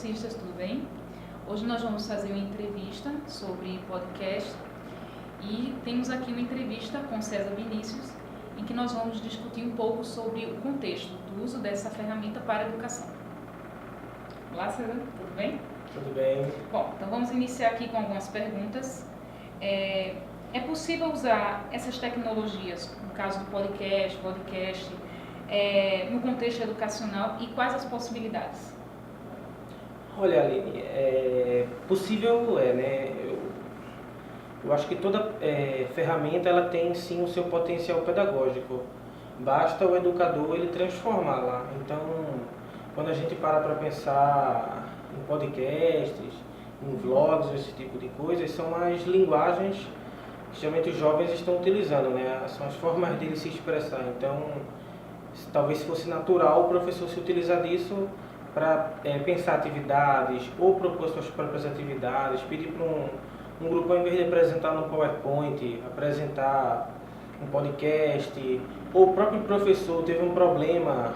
bolsistas, tudo bem? Hoje nós vamos fazer uma entrevista sobre podcast e temos aqui uma entrevista com César Vinícius, em que nós vamos discutir um pouco sobre o contexto do uso dessa ferramenta para a educação. Olá, César, tudo bem? Tudo bem. Bom, então vamos iniciar aqui com algumas perguntas. É possível usar essas tecnologias, no caso do podcast, no contexto educacional, e quais as possibilidades? Olha, Aline, possível né? Eu acho que toda ferramenta ela tem sim o seu potencial pedagógico. Basta o educador ele transformá-la. Então, quando a gente para pensar em podcasts, em vlogs, esse tipo de coisas, são as linguagens que geralmente os jovens estão utilizando, né? São as formas deles se expressar. Então, talvez se fosse natural o professor se utilizar disso para pensar atividades ou propor suas próprias atividades, pedir para um grupo, ao invés de apresentar no PowerPoint, apresentar um podcast, ou o próprio professor teve um problema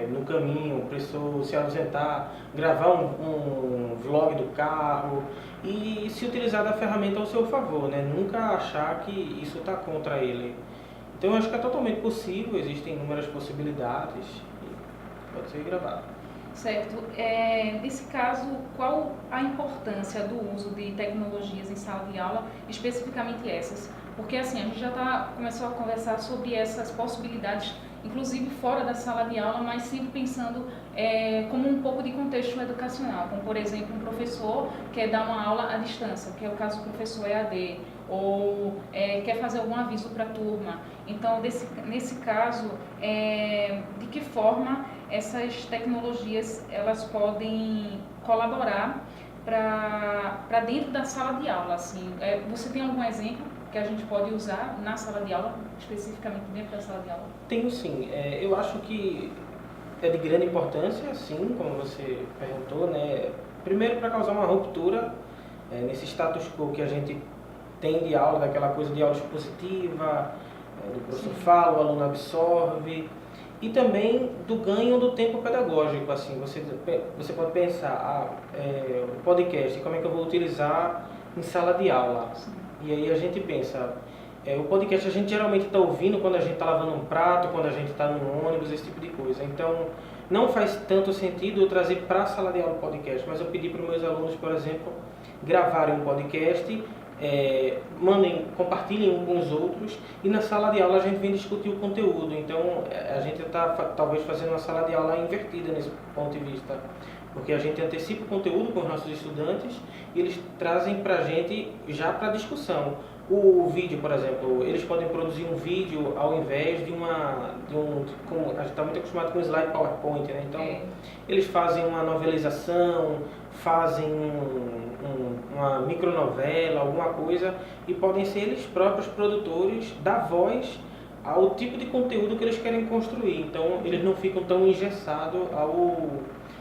no caminho, precisou se ausentar, gravar um vlog do carro e se utilizar da ferramenta ao seu favor, né? Nunca achar que isso está contra ele. Então eu acho que é totalmente possível, existem inúmeras possibilidades e pode ser gravado. Certo. Nesse caso, qual a importância do uso de tecnologias em sala de aula, especificamente essas? Porque assim, a gente já começou a conversar sobre essas possibilidades, inclusive fora da sala de aula, mas sempre pensando como um pouco de contexto educacional, como por exemplo um professor quer dar uma aula à distância, que é o caso do professor EAD, ou quer fazer algum aviso para a turma. Então, nesse caso, de que forma essas tecnologias elas podem colaborar para dentro da sala de aula? Assim, você tem algum exemplo que a gente pode usar na sala de aula, especificamente dentro da sala de aula? Tenho sim. Eu acho que é de grande importância, sim, como você perguntou, né? Primeiro para causar uma ruptura nesse status quo que a gente tem de aula, daquela coisa de aula expositiva, do professor fala, o aluno absorve, e também do ganho do tempo pedagógico. Assim, você pode pensar, o podcast, como é que eu vou utilizar em sala de aula? Sim. E aí a gente pensa, o podcast a gente geralmente está ouvindo quando a gente está lavando um prato, quando a gente está no ônibus, esse tipo de coisa. Então, não faz tanto sentido eu trazer para a sala de aula o podcast, mas eu pedi para os meus alunos, por exemplo, gravarem um podcast, compartilhem um com os outros, e na sala de aula a gente vem discutir o conteúdo. Então a gente está talvez fazendo uma sala de aula invertida nesse ponto de vista, porque a gente antecipa o conteúdo com os nossos estudantes e eles trazem para a gente já para discussão. O vídeo, por exemplo, eles podem produzir um vídeo ao invés como a gente está muito acostumado com o slide PowerPoint, né? Então eles fazem uma novelização, fazem uma micronovela, alguma coisa, e podem ser eles próprios produtores, dar voz ao tipo de conteúdo que eles querem construir. Então eles não ficam tão engessados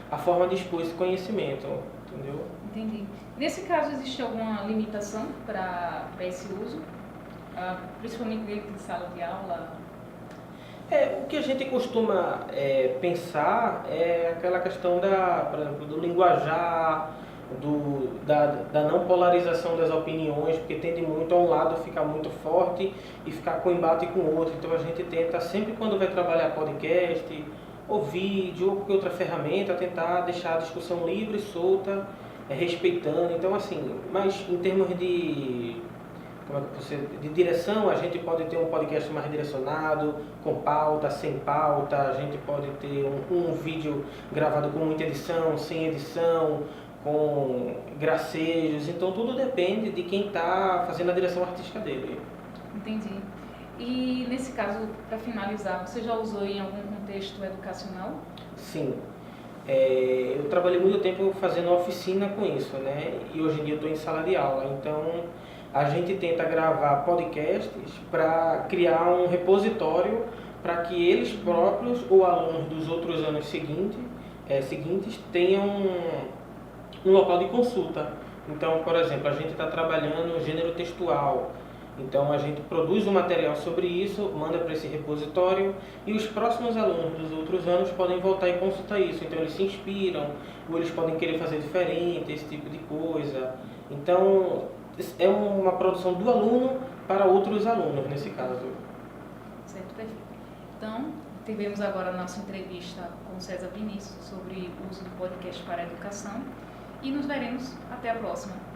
à forma de expor esse conhecimento, entendeu? Entendi. Nesse caso, existe alguma limitação para esse uso, principalmente dentro de sala de aula? O que a gente costuma pensar é aquela questão por exemplo, do linguajar, da não polarização das opiniões, porque tende muito a um lado ficar muito forte e ficar com embate com o outro. Então a gente tenta, sempre quando vai trabalhar podcast, ou vídeo, ou qualquer outra ferramenta, tentar deixar a discussão livre, solta, respeitando. Então assim, mas em termos de direção, a gente pode ter um podcast mais direcionado, com pauta, sem pauta, a gente pode ter um vídeo gravado com muita edição, sem edição, com gracejos. Então tudo depende de quem está fazendo a direção artística dele. Entendi. E nesse caso, para finalizar, você já usou em algum contexto educacional? Sim. Eu trabalhei muito tempo fazendo oficina com isso, né? E hoje em dia eu estou em sala de aula. Então a gente tenta gravar podcasts para criar um repositório para que eles próprios ou alunos dos outros anos seguintes tenham um local de consulta. Então, por exemplo, a gente está trabalhando gênero textual, Então a gente produz um material sobre isso, manda para esse repositório e os próximos alunos dos outros anos podem voltar e consultar isso. Então eles se inspiram, ou eles podem querer fazer diferente, esse tipo de coisa. Então é uma produção do aluno para outros alunos nesse caso. Certo, perfeito. Então, tivemos agora a nossa entrevista com César Vinícius sobre o uso do podcast para a educação e nos veremos até a próxima.